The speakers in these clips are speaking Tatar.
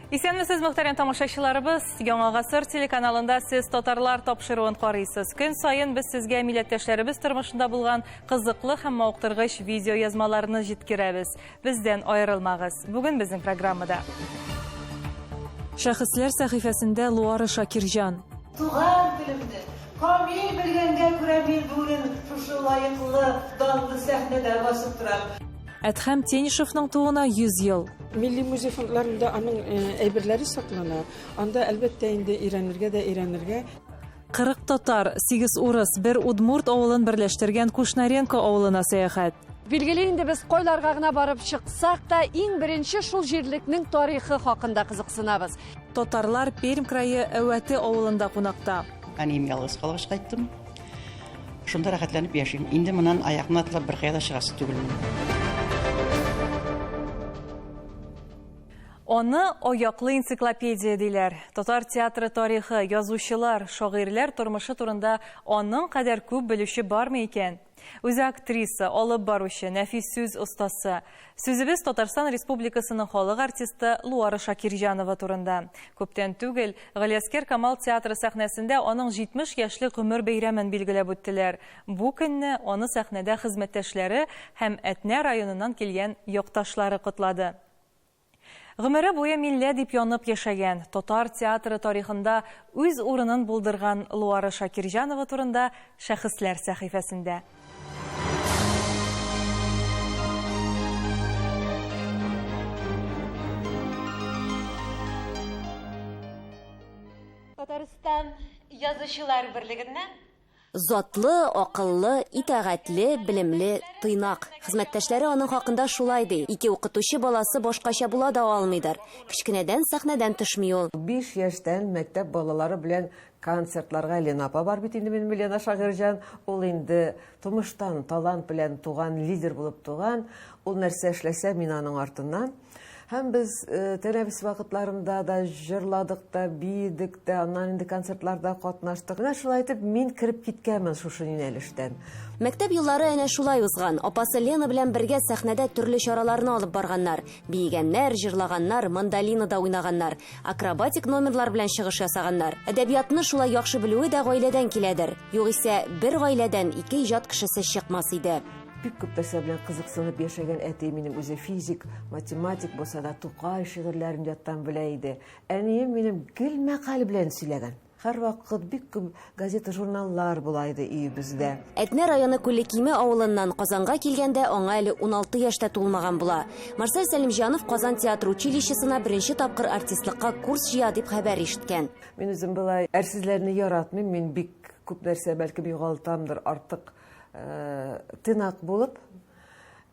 Исәнмесез, мөхтәрәм тамашачыларыбыз, Яңа гасыр телеканалында сез татарлар тапшыруын карыйсыз. Көн сайын без сезгә милләттәшләребез тормышында булган кызыклы һәм мавыктыргыч видео язмаларны җиткерәбез. Бездән аерылмагыз. Бүген безнең программада Шәхесләр сәхифәсендә Луара Шакирҗан. Туган телемне, камил белгәнгә күрә мин бүген шушы лаеклы, данлы сәхнәдә басып торам. Әдһәм Тенишевның туына 100 ел. Milli muzey fondlarında aның әйберләре саклана. Анда әлбәттә инде өйрәнергә. 40 татар, 8 урыс, 1 удмурт авылын берләштергән Кушнаренко авылына сәяхәт. Билгеле инде без койларга гына барып чыксак та, иң беренче шул җирлекнең тарихы хакында кызыксынабыз. Татарлар Пермь крае Әвәте авылында кунакта. Әнием ялгыз калгач кайттым. Шунда рәхәтләнеп яшим. Инде моннан аякны атлап бер кая да чыгасы түгелмен. Оны аяклы энциклопедия диләр. Татар театры тарихы, язучылар, шагыйрьләр тормышы турында аның кадәр күп белүче бармы икән? Үзе актриса, алып баручы, нәфис сүз остасы. Сүзебез Татарстан Республикасының халык артисты Луара Шакирҗанова турында. Күптән түгел Галиаскер Камал театры сәхнәсендә аның 70 яшьлек гомер бәйрәмен билгеләп үттеләр. Бу көнне аны сәхнәдә хезмәттәшләре һәм Әтнә районыннан килгән якташлары котлады. Гомере буе милләт дип янып яшәгән, татар театры тарихында үз урынын булдырган Луара Шакирҗанова турында Шәхесләр сәхифәсендә. Татарстан язучылар берлегеннән Затлы, акыллы, итәгатьле, белемле, тыйнак. Хезмәттәшләре аның хакында шулай ди. Ике укытучы баласы башкача була да алмыйдыр. Кичкенәдән сәхнәдән төшми ул. 5 яшьтән мәктәп балалары белән концертларга Ленапа бар бит инде Милена Шагирҗан. Ул инде тумыштан талант белән туган, лидер булып туган. Ул нәрсә эшләсә мин аның артыннан. Һәм без тәнәфес вакытларында да җырладык та, бидек тә, аннан инде концертларда катнаштык. Менә шулай итеп мин кирип киткәнмен шушы юнәлештән. Мәктәп еллары әнә шулай узган. Апасы Лена белән бергә сәхнәдә төрле чараларны алып барганнар. Биегәннәр, җырлаганнар, мандолинада уйнаганнар, акробатик номерлар белән чыгыш ясаганнар. Әдәбиятны шулай яхшы белүе дә гаиләдән киләдер. Югыйсә, бер гаиләдән 2 иҗат кешесе чыкмас иде. Бик күп нәрсә белән кызыксынып яшәгән әти минем үзе физик, математик булса да Тукай шигырьләрен яттан белә иде. Әнием минем гел мәкаль белән сөйләгән. Һәрвакыт бик күп газета, журналлар була иде өебездә. Әтнә районы Күлекиме авылыннан Казанга килгәндә аңа әле 16 яшьтә тулмаган була. Марсель Сәлимҗанов Казан театр училищесына беренче тапкыр артистлыкка курс җыя дип хәбәр ишеткән. Мин үзем булай әрсезләрне яратмыйм, мин бик күп нәрсә бәлки югалтамдыр, артык тынак булып.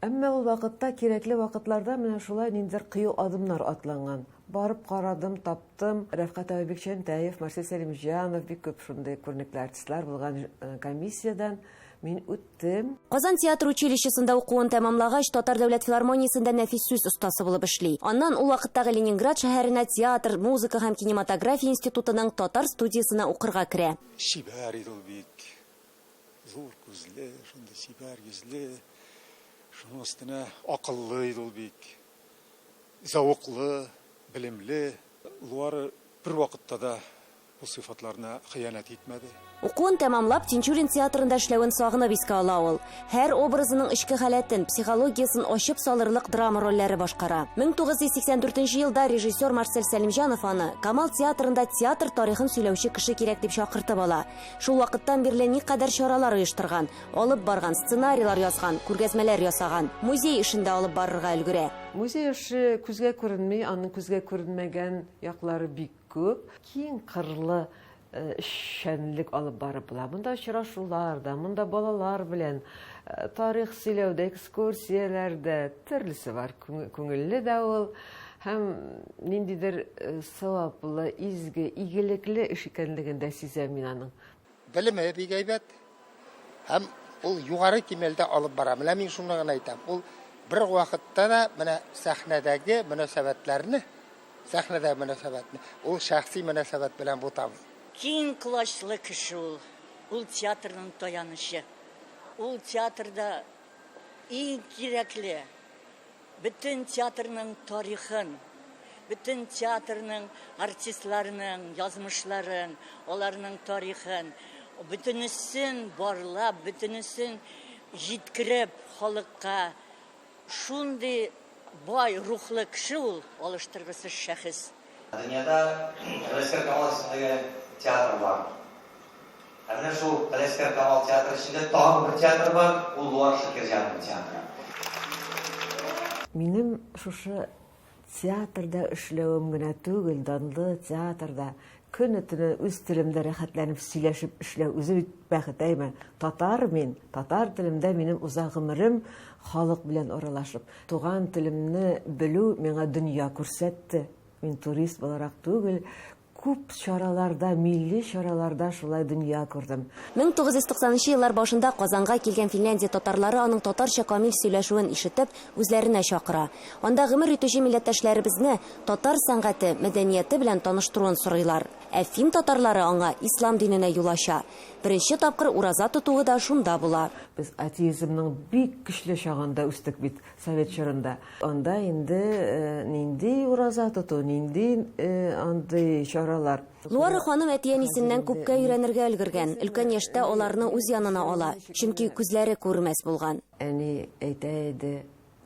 Әмма ул вакытта, кирәкле вакытларда менә шулай ниндидер кыю адымнар атланган. Барып карадым, таптым. Рәфкать Әбекчәнтәев, Марсель Сәлимҗанов, бик күп шундый күренекле артистлар булган комиссиядан мин үттем. Казан театр училищесында укуын тәмамлагач, Татар дәүләт филармониясендә нәфис сүз остасы булып эшли. Аннан ул вакыттагы Ленинград шәһәренә театр, музыка һәм кинематография институтының татар студиясына укырга керә. Шибәр иде ул бик. Зур күзле, шунда сибәр йөзле, шуның өстенә акыллы иде ул бик. Зауыклы, белемле. Луара бер вакытта да бу сыйфатларына хыянат итмәде. Укуын тәмамлап, Тинчурин театрында эшләвен сагынып искә ала ул. Һәр образының ичке халәтен, психологиясын ачып салырлык драма рольләре башкара. 1984 елда режиссер Марсель Сәлимҗанов аны Камал театрында театр тарихын сөйләүче кеше кирәк дип чакыртып ала. Шул вакыттан бирле никадәр чаралар оештырган, алып барган, сценарийлар язган, күргәзмәләр ясаган, музей эшендә алып барырга өлгерә. Музей эше күзгә күренми, аның күзгә күренмәгән яклары бик күп. Киң кырлы шәнлек алып барып була. Монда очрашулар да, монда балалар белән тарих сөйләүдә, экскурсияләрдә төрлесе бар. Күңелле дә ул һәм ниндидер саваплы, изге, игелекле эш икәнлеген дә сизәм мин аның. Белеме бик әйбәт. Һәм ул югары кимәлдә алып бара. Менә мин шуны гына әйтәм. Ул бер вакытта да менә сәхнәдәге мөнәсәбәтләрне, ул шәхси мөнәсәбәт белән бутам. киң класслы кеше ул. Ул театрның таянышы. Ул театрда иң кирәкле бөтен театрның тарихын, bütün театрның артистларының язмышларын, оларның тарихын, bütünüsün барлап, bütünüsün җиткереп халыкка шундый бай рухлы кеше ул алыштыргысыз шәхес. Дөньяда Каләскәр Камал исемендәге театр бар. Әнә шул Каләскәр Камал театры эчендә тагын бер театр бар, ул Луар Шакирҗанов театры. Минем шушы театрда эшләвем генә түгел, данлы театрда көне-төне үз телемдә рәхәтләнеп сөйләшеп эшләү үзе бит бәхет әйме. Татар телемдә минем уза гомерем халык белән аралашып. Туган телемне белү миңа дөнья күрсәтте. Мин турист буларак түгел, күп чараларда, милли чараларда шулай дөнья күрдем. 1990 еллар башында Казанга килгән Финляндия татарлары аның татарча камил сөйләшүен ишетеп, үзләренә чакыра. Анда гомер итүче милләттәшләребезне татар сәнгате, мәдәнияте белән таныштыруын сорыйлар. Фин татарлары аңа ислам диненә юл ача. Беренче тапкыр ураза тотуы да шунда була. Без атеизмның бик көчле чагында үстек бит совет чорында. Анда инде нинди ураза тоту, нинди андый чаралар. Луара ханым әтиәнисеннән күпкә өйрәнергә өлгергән. Өлкән яшьтә аларны үз янына ала, чөнки күзләре күрмәс булган. Әни әйтә иде,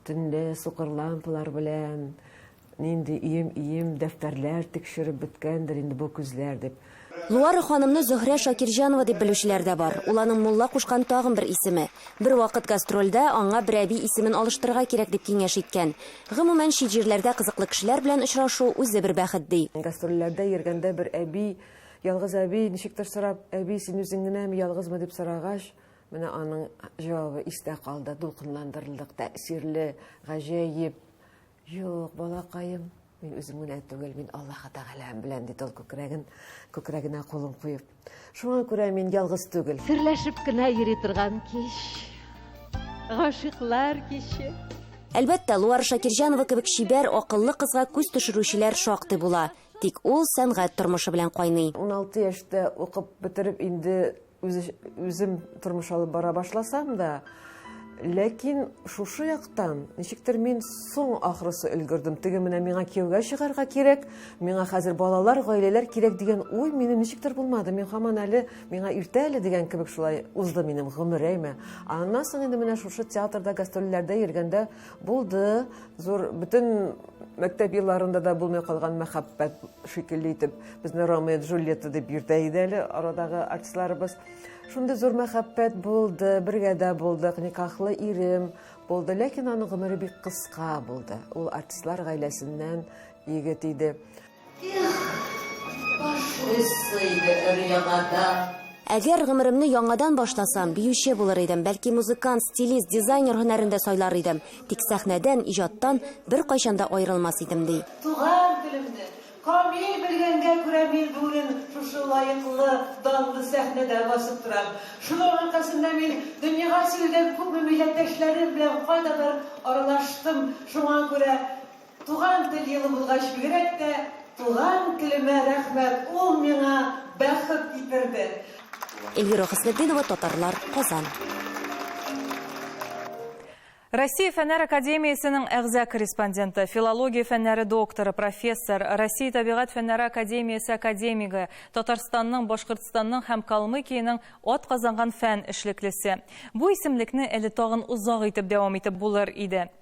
төнлә сукыр лампалар белән нинди ием дәфтәрләр тикшереп беткәндер инде бу күзләр дип. Луара ханымны Зөһрә Шакирҗанова дип белүчеләр дә бар. Ул аның мулла кушкан тагын бер исеме. Бер вакыт гастрольдә аңа бер әби исемен алыштырырга кирәк дип киңәш иткән. Гомумән ши җирләрдә кызыклы кешеләр белән очрашу үзе бер бәхет ди. Гастрольләрдә йөргәндә бер әби, ялгыз әби, ничектер сорап, әби син үзең генәме ялгызмы дип сорагач, менә аның җавабы истә калды, дулкынландырылдык, тәэсирле, гаҗәеп. Юк, балакаем, мин үзем генә түгел, мин Аллаһ Тәгалә белән дип ул күкрәгенә кулын куеп. Шуңа күрә мин ялгыз түгел. Серләшеп кенә йөри торган кич. Гашыйклар киче. Әлбәттә, Луара Шакирҗанова кебек чибәр, акыллы кызга күз төшерүчеләр шактый була. Тик ул сәнгать тормышы белән кайный. 16 яшьтә укып бетереп инде үзем тормыш алып бара башласам да, ләкин шушы яктан ничектер мин соң ахрысы өлгердем. Теге менә миңа кияүгә чыгарга кирәк, миңа хәзер балалар, гаиләләр кирәк дигән уй минем ничектер булмады. Мин һаман әле миңа иртә әле дигән кебек шулай узды минем гомерем. Аннан соң инде менә шушы театрда гастрольләрдә йөргәндә булды. Зур бөтен мәктәп елларында да булмый калган мәхәббәт шикелле итеп безне Ромео и Джульетта дип йөртә иде әле арадагы артистларыбыз. Шунда зур мәхәббәт булды, бергә дә булдык, никахлы ирем булды, ләкин аның гомере бик кыска булды. Ул артистлар гаиләсеннән егет иде. Әгәр гомеремне яңадан башласам, биюче булыр идем, бәлки музыкант, стилист, дизайнер һөнәрендә сайлар идем. Тик сәхнәдән, иҗаттан бер кайчанда аерылмас идем ди. Туган телемне камил белгәнгә күрә мин бүген шушы лаеклы, данлы сәхнәдә басып торам. Шуның аркасында мин дөньяга сибелгән күп милләттәшләрем белән кайдадыр аралаштым. Шуңа күрә туган тел елы булгач бигрәк тә туган телемә рәхмәт. Ул миңа бәхет китерде. Эльвира Хисметдинова, Татарлар, Казан. Россия фәннәр академиясының әгъза корреспонденты, филология фәннәре докторы, профессор, Россия табигать фәннәре академиясе академигі, Татарстанның, Башкортстанның һәм Калмыкиянең ат казанган фән эшлеклесе. Бу исемлекне әле тагын узак итеп дәвам итеп булыр иде.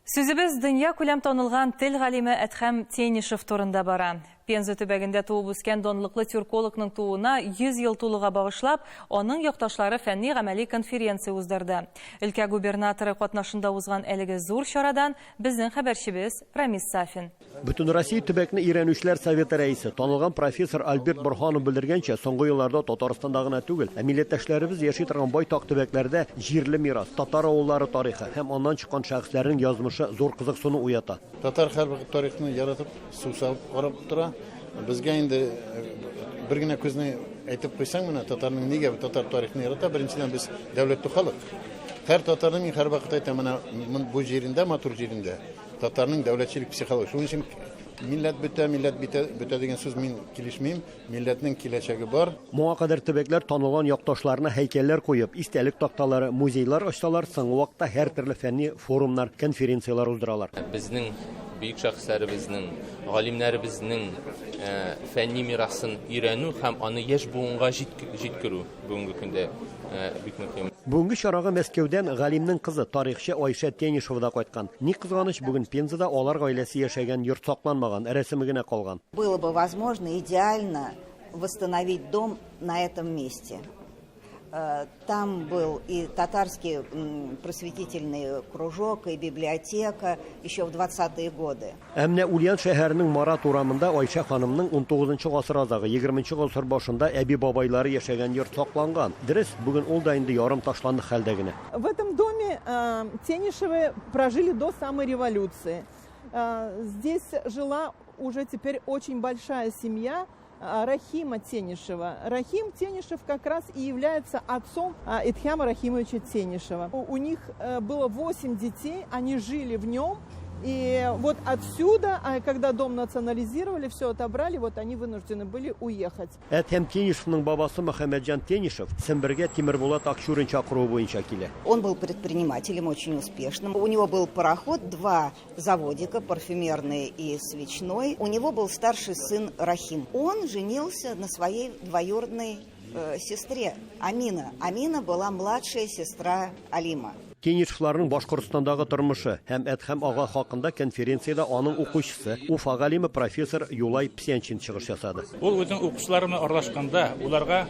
Сүзебез дөнья күләм танылган тел галиме Әдһәм Тенишев турында бара. Пенза төбәгендә туып үскән данлыклы тюркологның тууына 100 ел тулуга багышлап, аның якташлары фәнни гамәли конференция уздырды. Өлкә губернаторы катнашында узган әлеге зур чарадан безнең хәбәрчебез Рамис Сафин. Бүтін Россия төбәкне өйрәнүчеләр советы рәисе, танылган профессор Альберт Борханов белдергәнчә, соңгы елларда Татарстанда гына түгел, милләттәшләребез яши торган байтак төбәкләрдә җирле мирас, татар авыллары тарихы һәм аннан чыккан шәхесләрнең язмышы зур кызыксыну уята. Татар һәрбер тарихны яратып, сусап карап тора. Безгә инде бер генә күзне әйтеп куйсаң, менә татарның нигә татар тарихны ярата? Беренчедән без дәүләтле халык. Һәр татарның һәр вакыт әйтә, менә бу җирендә, матур җирендә татарның дәүләтчелек психология. Шуның өчен милләт бетә дигән сүз мин килешмим. Милләтнең киләчәге бар. Моңа кадәр төбәкләр танылган якташларына һәйкәлләр куеп, истәлек такталары, музейлар ачсалар, соңгы вакытта һәр төрле фәнни форумнар, конференциялар уздыралар. Безнең büyük şəxslərimizin, alimlərimizin fənni miraсын öyrənu həm аны яш буынга җиткерү бүгенге көндә бик мөһим. Бүгенге чарага Мәскәүдән галимнең кызы тарихчы Айша Тенишева да кайткан. Ни кызганыч, бүген Пензада алар гаиләсе яшәгән йорт сакланмаган, рәсеме генә калган. Было бы возможно идеально восстановить дом на этом месте. Там был и татарский просветительный кружок, и библиотека еще в 20-е годы. Әмнә Ульян шәһәренең Марат урамында Айша ханымның 19-нчы гасыр азагы 20-нчы гасыр башында әби бабайлары яшәгән йорт сакланган. Дөрес, бүген ул да инде ярым ташланды хәлдә генә. В этом доме Тенишевы прожили до самой революции. Здесь жила уже теперь очень большая семья Рахима Тенишева. Рахим Тенишев как раз и является отцом Итхяма Рахимовича Тенишева. У них было 8 детей, они жили в нем. И вот отсюда, когда дом национализировали, все отобрали, вот они вынуждены были уехать. Әтем Тенишевның бабасы Мөхәммәтҗан Тенишев Сембергә Тимербулат Акчурин чакыруы буенча килә. Он был предпринимателем очень успешным. У него был пароход, 2 заводика, парфюмерный и свечной. У него был старший сын Рахим. Он женился на своей двоюродной сестре Амина. Амина была младшая сестра Алима. Тенишевларның Башкортстандагы тормышы һәм Әдхәм ага хакында конференциядә аның укучысы, Уфа галиме профессор Юлай Псенчин чыгыш ясады. Ул үзенең укучыларына аралашканда, уларга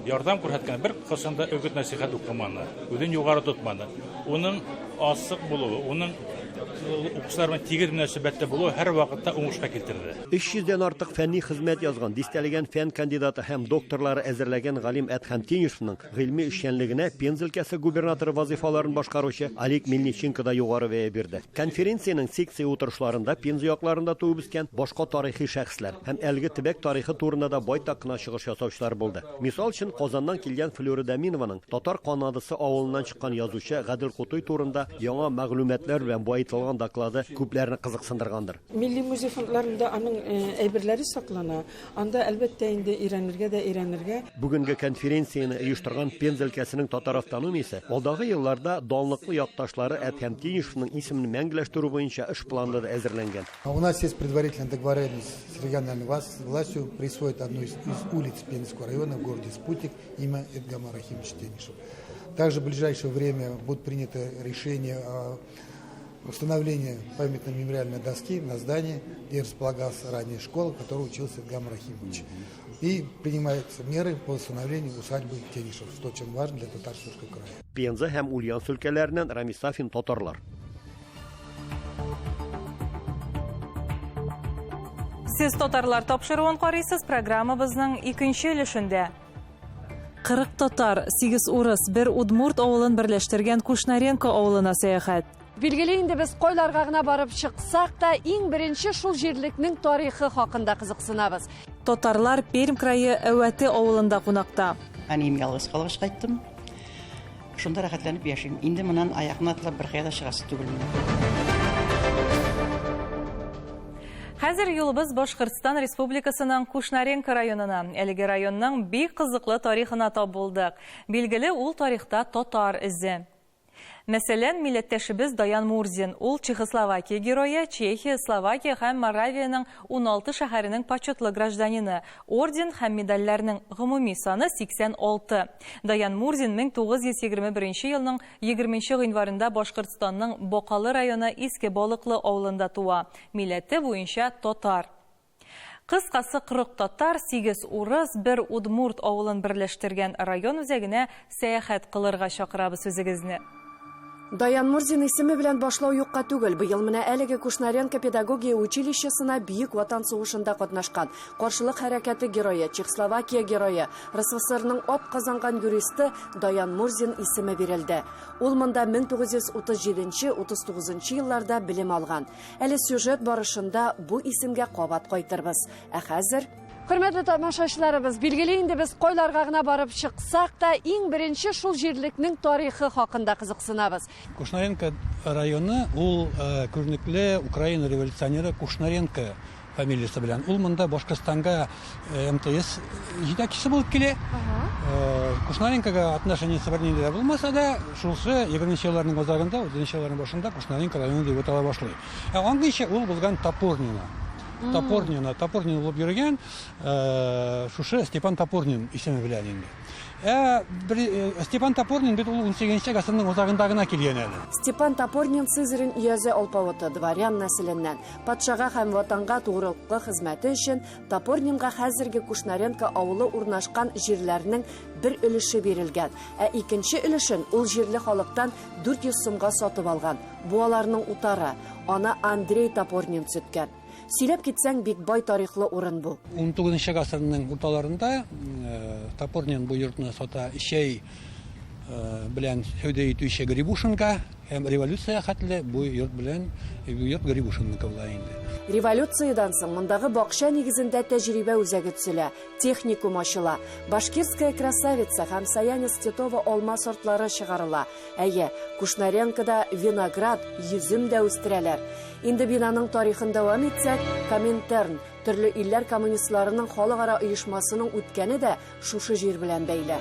ярдәм күрсәткән, бер кысында өгет насихат укыманы, үзен югары тотманы. Уның асык булуы, уның укучыларга тигез мөнәсәбәттә булуы һәр вакытта уңышка китерде. 300-дән артык фәнни хезмәт язган, дистәлегән фән кандидаты һәм докторлары әзерләгән галим Әдхәм Тенишевның гыйльми эшчәнлегенә Пенза өлкәсе губернаторы вазифаларын башкаручы Олег Мельниченко да югары бәя бирде. Конференциянең секция утырышларында Пенза якларында туып үскән башка тарихи шәхесләр һәм әлеге төбәк тарихы турында да байтак кына чыгыш ясаучылар булды. Мисал өчен, Казаннан килгән Флюрида Минованың татар канадысы авылыннан чыккан язучы Гадел Кутой турында яңа мәгълүматлар белән байтылган доклады күпләрне кызыксындыргандыр. Милли музей фондларында аның әйберләре саклана. Анда әлбәттә инде өйрәнергә. Бүгенге конференцияны оештырган Пенза өлкәсенең татар автономиясе алдагы елларда данлыклы якташлары Әдхәм Тенишевның исемен мәңгеләштерү буенча эш планы да әзерләнгән. У нас есть предварительная договоренность с региональной властью присвоить одну из улиц Пензенского района в городе Спутник имя Эдгама Рахимовича Тенишева. Также в ближайшее время будут приняты решения о установлении памятной мемориальной доски на здании, где располагалась ранее школа, в которой учился Эдгам Рахимович. И принимаются меры по установлению усадьбы Тенишев, что очень важно для Татарстанского края. Пенза һәм Ульяновск өлкәләреннән Рамис Сафин, татарлар. Сез татарлар тапшыруын карыйсыз, программабызның икенче өлешендә. 40 татар, 8 урыс, 1 удмурт авылын берләштергән Кушнаренко авылына сәяхәт. Билгеле инде без койларга гына барып чыксак та, иң беренче шул җирлекнең тарихы хакында кызыксынабыз. Татарлар Пермь крае Әвәте авылында кунакта. Әнием ялгыз калгач кайттым. Шунда рәхәтләнеп яшим. Инде моннан аягына атлап бер кая да чыгасы түгелмен. Хәзер юлыбыз Башкортстан Республикасының Кушнаренко районына. Әлеге районның бик кызыклы тарихына тап булдык. Билгеле, ул тарихта татар изе. Мәсәлән, милләттәшебез Даян Мурзин, ул Чехословакия герое, Чехия, Словакия һәм Моравияның 16 шәһәренең почетлы гражданины, орден һәм медальләрнең гомуми саны 86. Даян Мурзин 1921 елның 20 гыйнварында Башкортстанның Бакалы районы Иске Балыклы авылында туа. Милләте буенча татар. Кыскасы 40 татар, 8 урыс, 1 удмурт авылын берләштергән район үзәгенә сәяхәт кылырга чакырабыз үзегезне. Даян Мурзин исеме белән башлау юкка түгел. Быел менә әлеге Кушнаренко педагогия училищесына Бөек Ватан сугышында катнашкан. Каршылык хәрәкәте герое, Чехословакия герое, РСФСРның ат казанган юристы Даян Мурзин исеме бирелде. Ул монда 1937-39 елларда белем алган. Әле сюжет барышында бу исемгә кабат кайтырбыз. Ә хәзер Хөрмәтле тамашачыларыбыз, билгеле инде без койларга гына барып чыксак та, иң беренче шул җирлекнең тарихы хакында кызыксынабыз. Кушнаренко районы ул күренекле Украина революционеры Кушнаренко фамилиясы белән. Ул монда Башкортстанга МТС җитәкчесе булып килә. Кушнаренкага отношениесе бернинди булмаса да, шушы 20-нче елларның азагында, 30-нче елларның башында Кушнаренко районы дип атала башлый. Аңгыча ул булган Топорнино. Топорнино булып йөргән, шушы Степан Топорнин исеме белән инде. Степан Топорнин бит ул 18-нче гасырның азагында гына килгән әле. Степан Топорнин Сызрин Язы алпавыты дворян нәселеннән. Патшага һәм ватанга тугрылыклы хезмәте өчен Топорнинга хәзерге Кушнаренко авылы урнашкан җирләрнең бер өлеше бирелгән, икенче өлешен ул җирле халыктан 400 сумга сатып алган. Бу аларның утары, ана Андрей Топорнин сөткән. Сөйләп китсәң, бик бай тарихлы урын бу. 19-нче гасырның урталарында Топорнин бу йортны сата Ишей белән сәүдә итүче Грибушинга һәм революция хәтле бу йорт белән йорт Грибушинныкы була инде. Революциядан соң мондагы бакча нигезендә тәҗрибә үзәге төзелә, техникум ачыла, Башкирская красавица һәм Саянец Титова алма сортлары чыгарыла. Кушнаренкода виноград, йөзем дә үстерәләр. Инде бинаның тарихын дәвам итсәк, Коминтерн, төрле илләр коммунистларының халыкара оешмасының үткәне дә шушы җир белән бәйле.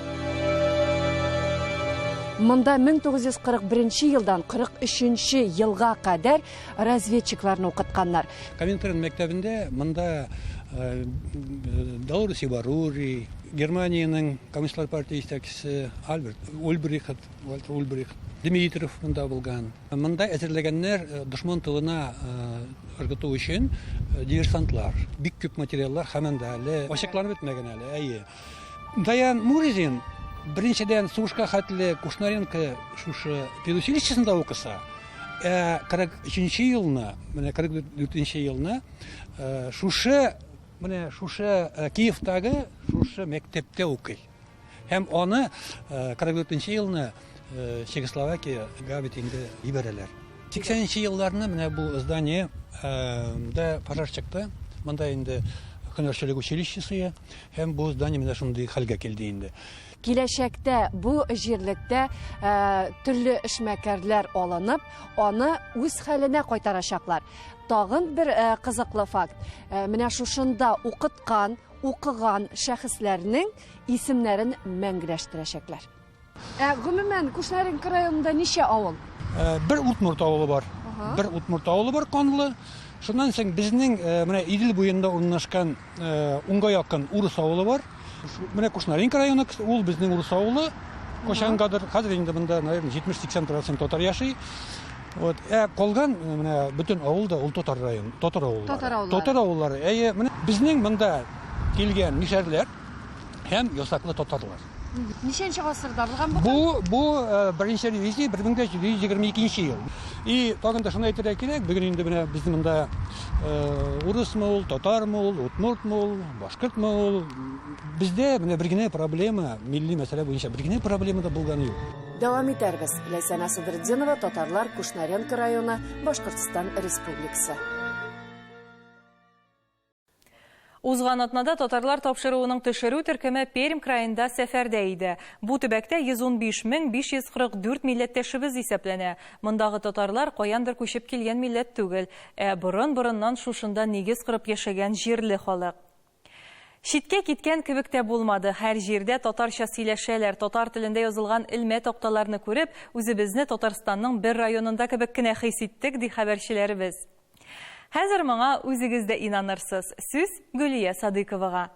Монда 1941 елдан 43 елга кадәр разведчикларны укытканнар. Коминтерн мәктәбендә монда Даурус Ибарури, Германиянең Коммунистлар партия җитәкчесе Ульбрихт, Дмитров монда булган. Монда әзерләгәннәр дошман тылына ыргыту өчен диверсантлар. Бик күп материаллар һәм әле ачыкланып бетмәгән әле. Даян Мурзин Беренчедән сугышка хәтле Кушнаренко шушы педучилищесында укыса. 43-нче елны, менә 44-нче елны шушы Киевтагы шушы мәктәптә укый. Һәм аны 44-нче елны Чехословакиягә бит инде ибәрәләр. 80-нче елларны менә бу здание да пожар чыкты. Монда инде һөнәрчелек училищесы һәм бу здание менә шундый хәлгә килде инде. Киләчәктә бу җирлектә төрле эшмәкәрләр алынып, аны үз хәленә кайтарачаклар. Тагын бер кызыклы факт. Менә шушында укыган шәхесләрнең исемнәрен мәңгеләштерәчәкләр. Гомумән Кушнаренко районында ничә авыл? Бер Утмурт авылы бар. Бер Утмурт авылы бар канлы. Шуннан соң безнең менә Идел буенда урнашкан унга якын Урыс авылы бар. Менә Кушнаренко районы, ул безнең Урыс авылы. Кошангадыр, хәзер инде монда, наверное, 70-80% татар яши. Вот, калган менә бөтен авылда ул татар район, татар авыллары. Татар авыллары. Менә безнең монда килгән мишәрләр һәм ясаклы татарлар. Ничәнче гасырда булган бу? Бу беренче ревизия 1922 ел. И тагын да шуны әйтергә кирәк, бүген инде менә безнең монда урысмы ул, татармы ул, утмуртмы ул, башкортмы ул. Бездә менә бер генә проблема, милли мәсьәлә буенча бер генә проблема да булганы юк. Дәвам итәрбез. Ләйсән Садретдинова, татарлар, Кушнаренко районы, Башкортстан Республикасы. Узган атнада татарлар тапшыруының төшерү төркеме Пермь краенда сәфәрдә иде. Бу төбәктә 115,544 милләттәшебез исәпләнә. Мондагы татарлар каяндыр күчеп килгән милләт түгел, борын-борыннан шушында нигез корып яшәгән җирле халык. Читкә киткән кебек тә булмады. Һәр җирдә татарча сөйләшәләр. Татар телендә язылган илмә такталарны күреп, үзебезне Татарстанның бер районында кебек кенә хис иттек, ди хәбәрчеләребез. Хәзер моңа үзегез дә инанырсыз. Сүз Гөлия Садыковага.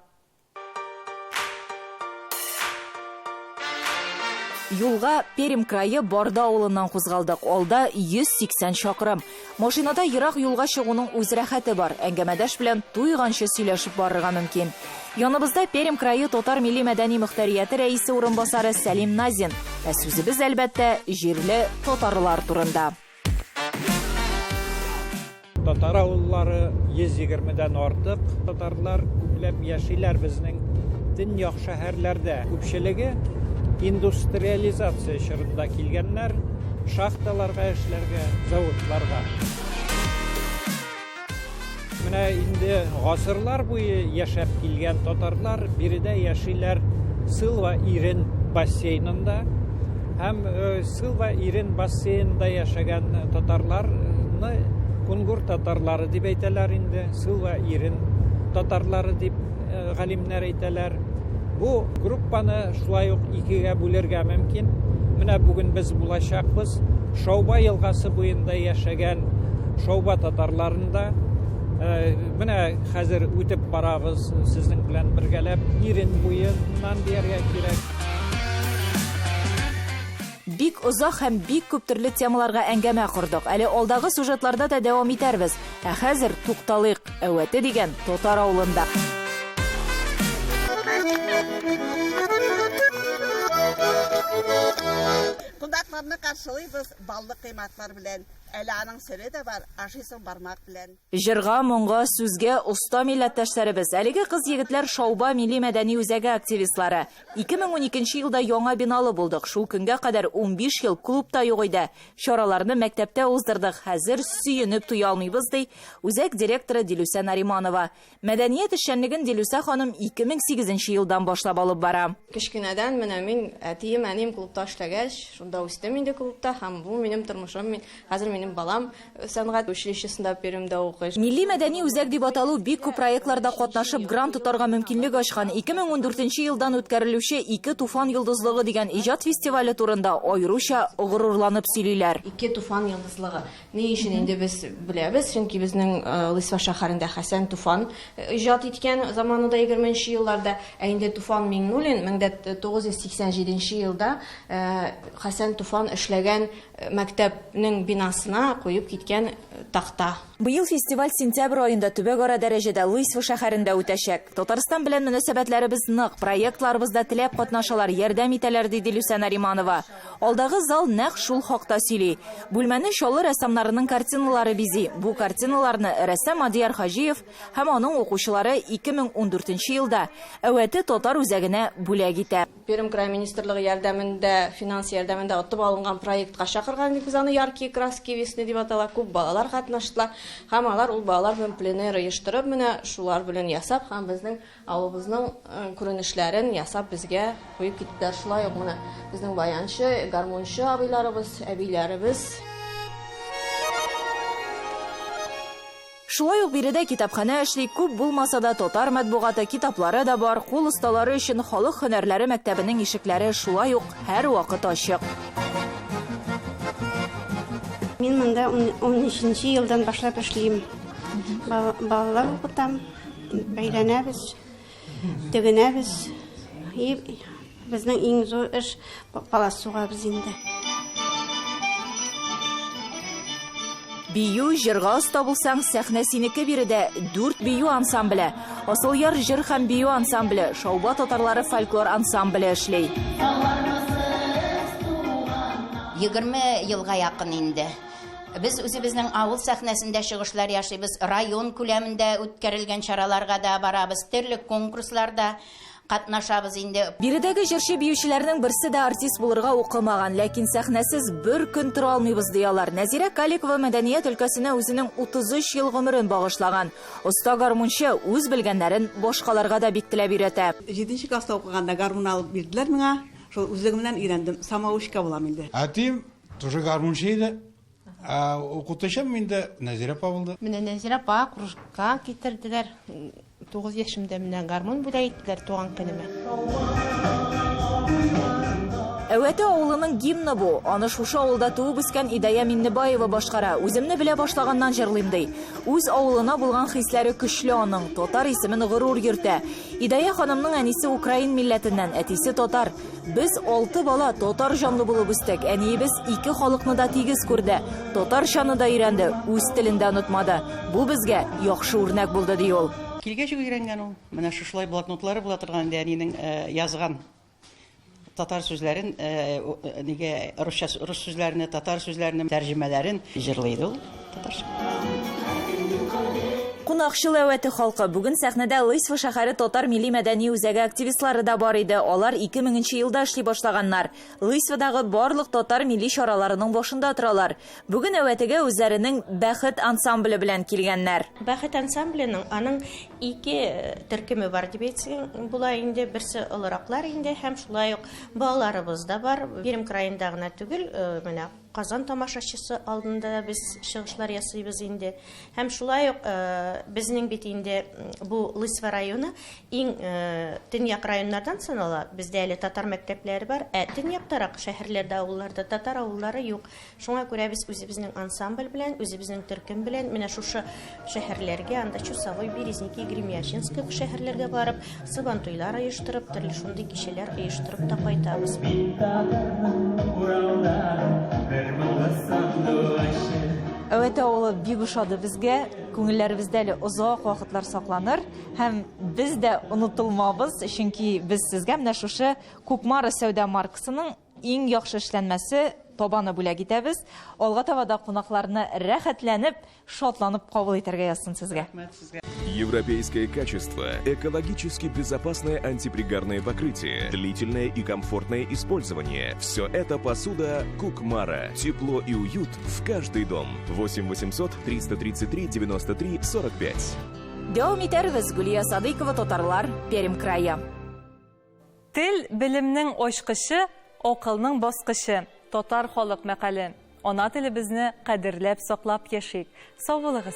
Юлга Пермь крайы Барда авылыннан кузгалдык. Алда 180 чакрым. Машинада ерак юлга чыгуның үз рәхәте бар. Әңгәмәдәш белән туйганчы сөйләшеп барырга мөмкин. Яныбызда Пермь крайы Татар милли мәдәни мөхтәрияте рәисе урынбасары Сәлим Назин. Сүзебез әлбәттә җирле татарлар турында. Татар авыллары 120-дән артык татарлар күпләп яшиләр безнең төньяк шәһәрләрдә. Күпчелеге индустриализация чорында килгәннәр, шахталарга эшләргә, заводларга. Менә инде гасырлар буе яшәп килгән татарлар биредә яшиләр Сылва Ирен бассейнында. Һәм Сылва Ирен бассейнында яшәгән татарларны Кунгур татарлары дип әйтәләр инде, Сыл ва Ирен татарлары дип галимнәр әйтәләр. Бу группаны шулай ук икегә бүләргә мөмкин. Менә бүген без булачакбыз Шауба елгасы буенда яшәгән Шауба татарларында. Менә хәзер үтеп барабыз сезнең белән бергәләп Ирен буеннан дияргә кирәк. Бик озак һәм бик күп төрле темаларга әңгәмә курдык. Әле алдагы сюжетларда да дәвам итәрбез. Ә хәзер тукталыйк. Әвәте дигән татар авылында. Кунакларны каршылыйбыз баллы кыйматлар белән. Әле аның сире дә бар, ашыйсың бармак белән. Җырга, моңга, сүзгә оста милләттәшләребез. Әлеге кыз-егетләр Шауба милли мәдәни үзәге активистлары. 2012 елда яңа биналы булдык. Шул көнгә кадәр 15 ел клубта юк иде. Чараларны мәктәптә уздырдык. Хәзер сөенеп туя алмыйбыз ди үзәк директоры Дилүсә Нариманова. Мәдәният эшчәнлеген Дилүсә ханым 2008 елдан башлап алып бара. Кичкенәдән менә мин әтием, әнием клубта эшләгәч, шунда үстем инде клубта һәм бу минем тормышым. Хәзер минем балам сәнгать училищесында Пермьдә укый. Милли мәдәни үзәк дип аталу бик күп проектларда катнашып грант тотарга мөмкинлек ачкан. 2014 елдан үткәрелүче 2 туфан йолдызлыгы дигән иҗат фестивале турында аеруча горурланып сөйлиләр. 2 туфан йолдызлыгы. Ни өчен инде без беләбез? Чөнки безнең Лысва шәһәрендә Хәсән Туфан иҗат иткән заманында 20-нче елларда, ә инде Туфан Миңнуллин 1987 елда Хәсән Туфан эшләгән мәктәпнең бинасына куеп киткән тахта. Быел фестиваль сентябрь аенда төбәк-ара дәрәҗәдә Лысва шәһәрендә үтәчәк. Татарстан белән мөнәсәбәтләребез нык, проектларыбызда теләп катнашалар, ярдәм итәләр диде Дилүсә Нариманова. Алдагы зал нәкъ шул хакта сөйли. Бүлмәне чаллы рәссамнарының картиналары бизи. Бу картиналарны рәссам Адияр Хаҗиев һәм аның укучылары 2014 елда Әвәте татар үзәгенә бүләк итә. Пермь край министрлыгы ярдәмендә, финанс ярдәмендә отып алынган проектка чакырган без аны яркие краски весны дип атала. Күп балалар катнаштылар. Һәм алар ул балалар белән пленэр оештырып, менә шулар белән ясап, һәм безнең авылыбызның күренешләрен ясап безгә куеп киттеләр. Шулай ук менә безнең баянчы, гармончы абыйларыбыз, әбиләребез. Шулай ук биредә китапханә эшли, күп булмаса да татар матбугаты китаплары да бар. Кул осталары өчен халык һөнәрләре мәктәбенең ишекләре шулай ук һәр вакыт ачык. Мин монда 13-нче елдан башлап эшлим. Балалар укытам, бәйләнәбез, тегенәбез. Безнең иң зур эш палас сугабыз инде. Бию, җырга оста булсаң, сәхнә синеке биредә 4 бию ансамбле. Асылъяр җыр һәм бию ансамбле, Шауба татарлары фольклор ансамбле эшли. 20 елга якын инде. Без үзебезнең авыл сәхнәсендә чыгышлар яшыйбыз, район күләмендә үткәрелгән чараларга да барабыз, төрле конкурсларда катнашабыз инде. Биредәге җырчы биючеләрнең берсе дә артист булырга укымаган, ләкин сәхнәсез бер көн тора алмыйбыз диялар. Нәзирә Каликова мәдәният өлкәсенә үзенең 33 ел гомерен багышлаган. Оста гармунчы үз белгәннәрен башкаларга да бик теләп өйрәтә. 7нче класста укыганда гармун алып бирделәр миңа. Шул үзлегемнән өйрәндем. Самаушка булам инде. Әтим тоже гармунчы иде. Укытучым инде Нәзирә Павылды. Менә Нәзирә апа кружка китерделәр. 9 яшымда менә гармун бүләк иттеләр туган көнемә. Әвәте авылының гимны бу. Аны шушы авылда туып үскән Идая Миннебаева башкара. Үземне белә башлаганнан җырлыйм ди. Үз авылына булган хисләре көчле аның. Татар исемен горур йөртә. Идая ханымның әнисе украин милләтеннән, әтисе татар. Без 6 бала татар җанлы булып үстек. Әниебез 2 халыкны да тигез күрде. Татарчаны да өйрәнде, үз телен дә онытмады. Бу безгә яхшы үрнәк булды ди ул. Килгәч өйрәнгән ул. Менә шушылай блокнотлары була торган инде әнинең язган татар сүзләрен, рус сүзләрен, татар сүзләрен, тәрҗемәләрен җырлый ул татарча. Кунакчыл Әвәте халкы бүген сәхнәдә Лысва шәһәре татар милли мәдәни үзәге активистлары да бар иде. Алар 2000 елда эшли башлаганнар. Лысвадагы барлык татар милли чараларының башында торалар. Бүген Әвәтегә үзләренең Бәхет ансамбле белән килгәннәр. Бәхет ансамбленең аның 2 төркеме бар дип әйтсәң була инде. Берсе олыраклар инде һәм шулай ук балаларыбыз да бар. Пермь краенда гына түгел, менә Казан тамашачысы алдында біз чыгышлар ясыйбыз инде. Һәм шулай ук безнең бит инде бу Лысьва районы иң төньяк районнардан санала. Бездә әле татар мәктәпләре бар, төньяктарак шәһәрләрдә, авылларда татар авыллары юк. Шуңа күрә без үзебезнең ансамбль белән, үзебезнең төркем белән менә шушы шәһәрләргә, анда Чусовой, Березники, Гремячинск шәһәрләргә барып, сабантуйлар оештырып, төрле шундый кичәләр оештырып та кайтабыз. Әвәтә улы бик ошады безгә, күңелләребездә әле озак вакытлар сакланыр, һәм без дә онытылмабыз, чөнки без сезгә менә шушы Кукмара сәүдә маркасының иң яхшы эшләнмәсе табаны бүләк итәбез. Алга таба да кунакларны рәхәтләнеп, шатланып кабул итәргә язсын сезгә. Европейское качество, экологически безопасное антипригарное покрытие, длительное и комфортное использование. Все это посуда Кукмара. Тепло и уют в каждый дом. 8 800 333 93 45. Дәвам итәрбез. Гүлия Садыкова, Татарлар, Пермь крае. Тел белемнең ачкычы, акылның баскычы. Татар халык мәкале. Ана телебезне кадерләп саклап яшик. Сау булыгыз.